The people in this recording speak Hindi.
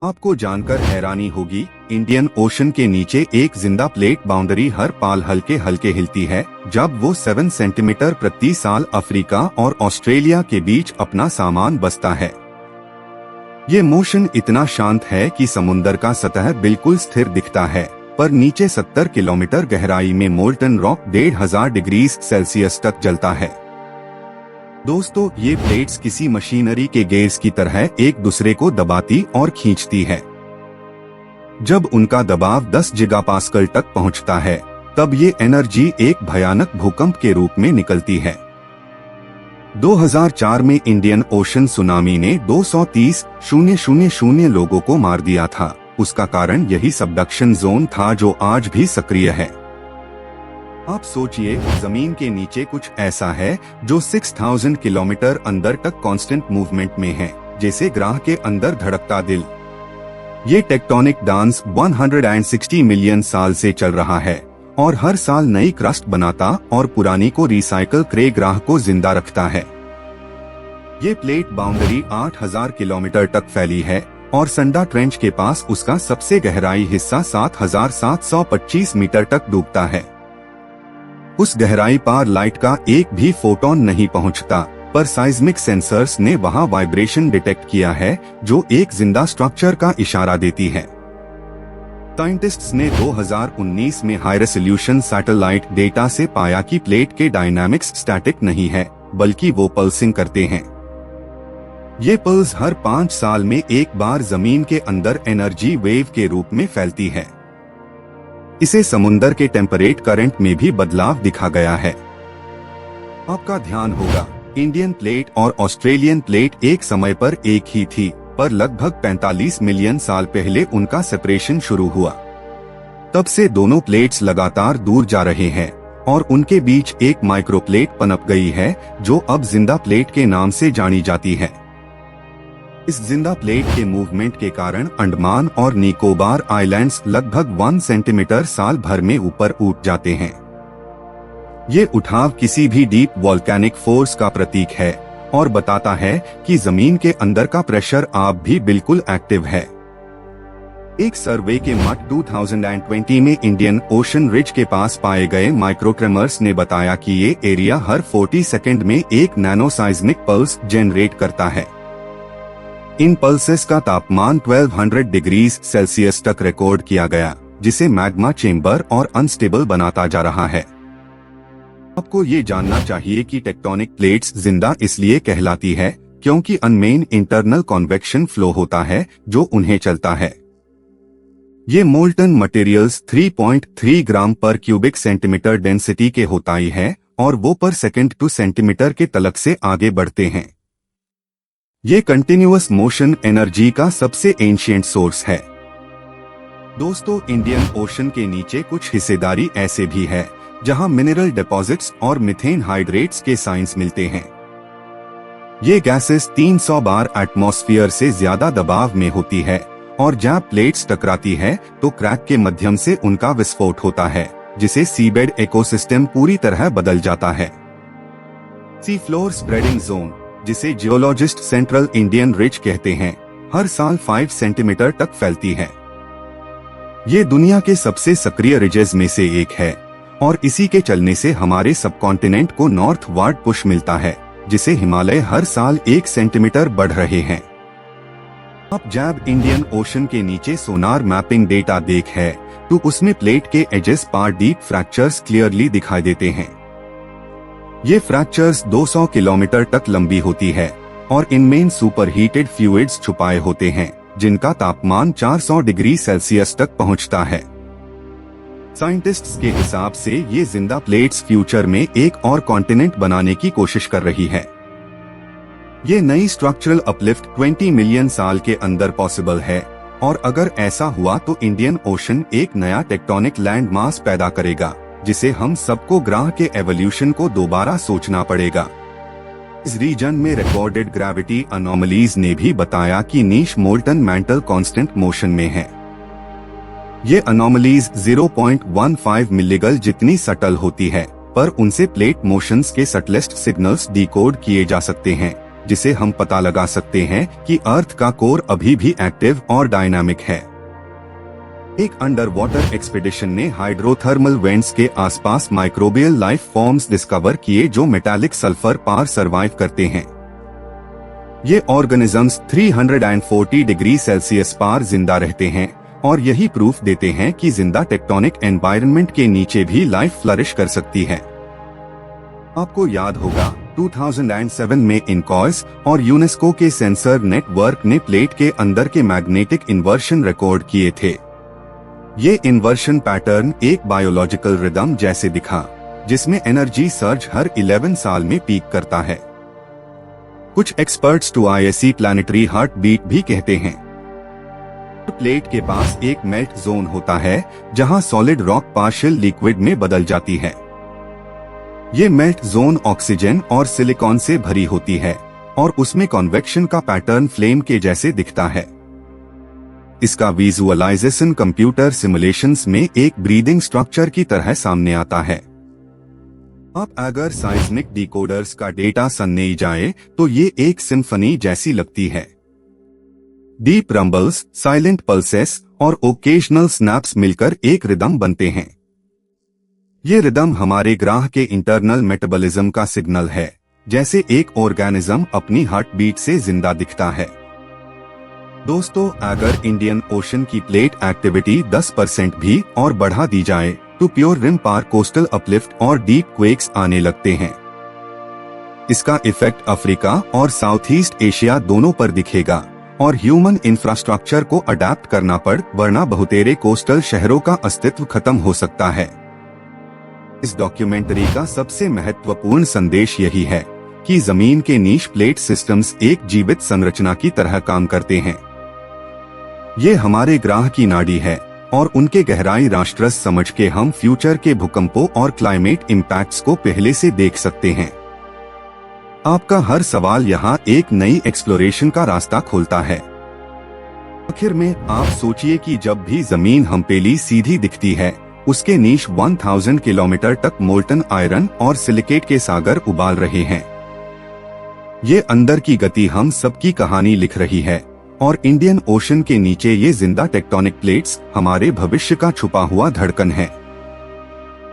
आपको जानकर हैरानी होगी, इंडियन ओशन के नीचे एक जिंदा प्लेट बाउंड्री हर पाल हल्के हल्के हिलती है जब वो 7 सेंटीमीटर प्रति साल अफ्रीका और ऑस्ट्रेलिया के बीच अपना सामान बसता है। ये मोशन इतना शांत है कि समुंदर का सतह बिल्कुल स्थिर दिखता है, पर नीचे 70 किलोमीटर गहराई में मोल्टन रॉक 1500 डिग्री सेल्सियस तक जलता है। दोस्तों, ये प्लेट्स किसी मशीनरी के गेज की तरह एक दूसरे को दबाती और खींचती है। जब उनका दबाव 10 गीगापास्कल तक पहुंचता है, तब ये एनर्जी एक भयानक भूकंप के रूप में निकलती है। 2004 में इंडियन ओशन सुनामी ने 230,000 लोगों को मार दिया था। उसका कारण यही सबडक्शन जोन था जो आज भी सक्रिय है। आप सोचिए, जमीन के नीचे कुछ ऐसा है जो 6000 किलोमीटर अंदर तक कांस्टेंट मूवमेंट में है, जैसे ग्रह के अंदर धड़कता दिल। ये टेक्टोनिक डांस 160 मिलियन साल से चल रहा है और हर साल नई क्रस्ट बनाता और पुरानी को रिसाइकल करे ग्रह को जिंदा रखता है। ये प्लेट बाउंड्री 8000 किलोमीटर तक फैली है और संडा ट्रेंच के पास उसका सबसे गहराई हिस्सा 7725 मीटर तक डूबता है। उस गहराई पार लाइट का एक भी फोटोन नहीं पहुंचता, पर साइज्मिक सेंसर्स ने वहां वाइब्रेशन डिटेक्ट किया है जो एक जिंदा स्ट्रक्चर का इशारा देती है। साइंटिस्ट्स ने 2019 में हाई रेजोल्यूशन सैटेलाइट डेटा से पाया कि प्लेट के डायनामिक्स स्टैटिक नहीं है, बल्कि वो पल्सिंग करते हैं। ये पल्स हर 5 साल में एक बार जमीन के अंदर एनर्जी वेव के रूप में फैलती है। इसे समुंदर के टेम्परेट करंट में भी बदलाव दिखा गया है। आपका ध्यान होगा, इंडियन प्लेट और ऑस्ट्रेलियन प्लेट एक समय पर एक ही थी, पर लगभग 45 मिलियन साल पहले उनका सेपरेशन शुरू हुआ। तब से दोनों प्लेट्स लगातार दूर जा रहे हैं और उनके बीच एक माइक्रोप्लेट पनप गई है जो अब जिंदा प्लेट के नाम से जानी जाती है। इस जिंदा प्लेट के मूवमेंट के कारण अंडमान और निकोबार आइलैंड्स लगभग 1 सेंटीमीटर साल भर में ऊपर उठ जाते हैं। ये उठाव किसी भी डीप वोल्केनिक फोर्स का प्रतीक है और बताता है कि जमीन के अंदर का प्रेशर अब भी बिल्कुल एक्टिव है। एक सर्वे के मत 2020 में इंडियन ओशन रिज के पास पाए गए माइक्रोट्रेमर्स ने बताया कि ये एरिया हर 40 सेकंड में एक नैनोसाइज्मिक पल्स जनरेट करता है। इन पल्सेस का तापमान 1200 डिग्री सेल्सियस तक रिकॉर्ड किया गया, जिसे मैग्मा चेंबर और अनस्टेबल बनाता जा रहा है। आपको ये जानना चाहिए कि टेक्टोनिक प्लेट्स जिंदा इसलिए कहलाती है क्योंकि अनमेन इंटरनल कन्वेक्शन फ्लो होता है जो उन्हें चलता है। ये मोल्टन मटेरियल्स 3.3 ग्राम पर क्यूबिक सेंटीमीटर डेंसिटी के होताई है और वो पर सेकंड टू सेंटीमीटर के तलक से आगे बढ़ते हैं। ये कंटिन्यूअस मोशन एनर्जी का सबसे एंशिएंट सोर्स है। दोस्तों, इंडियन ओशन के नीचे कुछ हिस्सेदारी ऐसे भी है जहां मिनरल डिपॉजिट्स और मीथेन हाइड्रेट्स के साइंस मिलते हैं। ये गैसेस 300 बार एटमॉस्फेयर से ज्यादा दबाव में होती है और जब प्लेट्स टकराती है तो क्रैक के माध्यम से उनका विस्फोट होता है, जिसे सीबेड इकोसिस्टम पूरी तरह बदल जाता है। सी फ्लोर स्प्रेडिंग जोन, जिसे जियोलॉजिस्ट सेंट्रल इंडियन रिज कहते हैं, हर साल 5 सेंटीमीटर तक फैलती है। ये दुनिया के सबसे सक्रिय रिजेस में से एक है और इसी के चलने से हमारे सबकॉन्टिनेंट को नॉर्थवर्ड पुश मिलता है, जिसे हिमालय हर साल 1 सेंटीमीटर बढ़ रहे हैं। अब जब इंडियन ओशन के नीचे सोनार मैपिंग डेटा देख है तो उसमें प्लेट के एजेस पर डीप फ्रैक्चर्स क्लियरली दिखाई देते हैं। ये फ्रैक्चर्स 200 किलोमीटर तक लंबी होती है और इनमें सुपरहीटेड फ्लूइड्स छुपाए होते हैं, जिनका तापमान 400 डिग्री सेल्सियस तक पहुंचता है। साइंटिस्ट्स के हिसाब से ये जिंदा प्लेट्स फ्यूचर में एक और कॉन्टिनेंट बनाने की कोशिश कर रही है। ये नई स्ट्रक्चरल अपलिफ्ट 20 मिलियन साल के अंदर पॉसिबल है और अगर ऐसा हुआ तो इंडियन ओशन एक नया टेक्टोनिक लैंड मास पैदा करेगा, जिसे हम सबको ग्रह के एवोल्यूशन को दोबारा सोचना पड़ेगा। इस रीजन में रिकॉर्डेड ग्रेविटी अनोमलीज ने भी बताया कि नीश मोल्टन मेंटल कांस्टेंट मोशन में है। ये अनोमलीज 0.15 मिलीगल जितनी सटल होती है, पर उनसे प्लेट मोशंस के सटलेस्ट सिग्नल्स डिकोड किए जा सकते हैं, जिसे हम पता लगा सकते हैं कि अर्थ का कोर अभी भी एक्टिव और डायनामिक है। एक अंडर वाटर एक्सपीडिशन ने हाइड्रोथर्मल वेंट्स के आसपास माइक्रोबियल लाइफ फॉर्म्स डिस्कवर किए जो मेटालिक सल्फर पार सरवाइव करते हैं। ये ऑर्गेनिजम्स 340 डिग्री सेल्सियस पार जिंदा रहते हैं और यही प्रूफ देते हैं कि जिंदा टेक्टोनिक एनवायरनमेंट के नीचे भी लाइफ फ्लरिश कर सकती है। आपको याद होगा 2007 में इनकॉयस और यूनेस्को के सेंसर नेटवर्क ने प्लेट के अंदर के मैग्नेटिक इन्वर्शन रिकॉर्ड किए थे। ये इन्वर्शन पैटर्न एक बायोलॉजिकल रिदम जैसे दिखा, जिसमें एनर्जी सर्ज हर 11 साल में पीक करता है। कुछ एक्सपर्ट्स टू आईएससी प्लैनेटरी हार्ट बीट भी कहते हैं। प्लेट के पास एक मेल्ट जोन होता है जहां सॉलिड रॉक पार्शियल लिक्विड में बदल जाती है। ये मेल्ट जोन ऑक्सीजन और सिलिकॉन से भरी होती है और उसमें कॉन्वेक्शन का पैटर्न फ्लेम के जैसे दिखता है। इसका विजुअलाइजेशन कंप्यूटर सिमुलेशंस में एक ब्रीदिंग स्ट्रक्चर की तरह सामने आता है। अब अगर साइस्मिक डिकोडर्स का डेटा सुनने जाए तो ये एक सिम्फनी जैसी लगती है। डीप रंबल्स, साइलेंट पल्सेस और ओकेजनल स्नैप्स मिलकर एक रिदम बनते हैं। ये रिदम हमारे ग्रह के इंटरनल मेटाबॉलिज्म का सिग्नल है, जैसे एक ऑर्गेनिज्म अपनी हार्ट बीट से जिंदा दिखता है। दोस्तों, अगर इंडियन ओशन की प्लेट एक्टिविटी 10% भी और बढ़ा दी जाए तो प्योर रिम पार कोस्टल अपलिफ्ट और डीप क्वेक्स आने लगते हैं। इसका इफेक्ट अफ्रीका और साउथ ईस्ट एशिया दोनों पर दिखेगा और ह्यूमन इंफ्रास्ट्रक्चर को अडेप्ट करना पड़, वरना बहुतेरे कोस्टल शहरों का अस्तित्व खत्म हो सकता है। इस डॉक्यूमेंट्री का सबसे महत्वपूर्ण संदेश यही है कि जमीन के नीच प्लेट सिस्टम्स एक जीवित संरचना की तरह काम करते हैं। ये हमारे ग्रह की नाड़ी है और उनके गहराई राष्ट्रस समझ के हम फ्यूचर के भूकंपों और क्लाइमेट इम्पैक्ट्स को पहले से देख सकते हैं। आपका हर सवाल यहाँ एक नई एक्सप्लोरेशन का रास्ता खोलता है। आखिर में आप सोचिए कि जब भी जमीन हम्पेली सीधी दिखती है, उसके नीच 1000 किलोमीटर तक मोल्टन आयरन और सिलिकेट के सागर उबाल रहे हैं। ये अंदर की गति हम सबकी कहानी लिख रही है और इंडियन ओशन के नीचे ये जिंदा टेक्टोनिक प्लेट्स हमारे भविष्य का छुपा हुआ धड़कन है।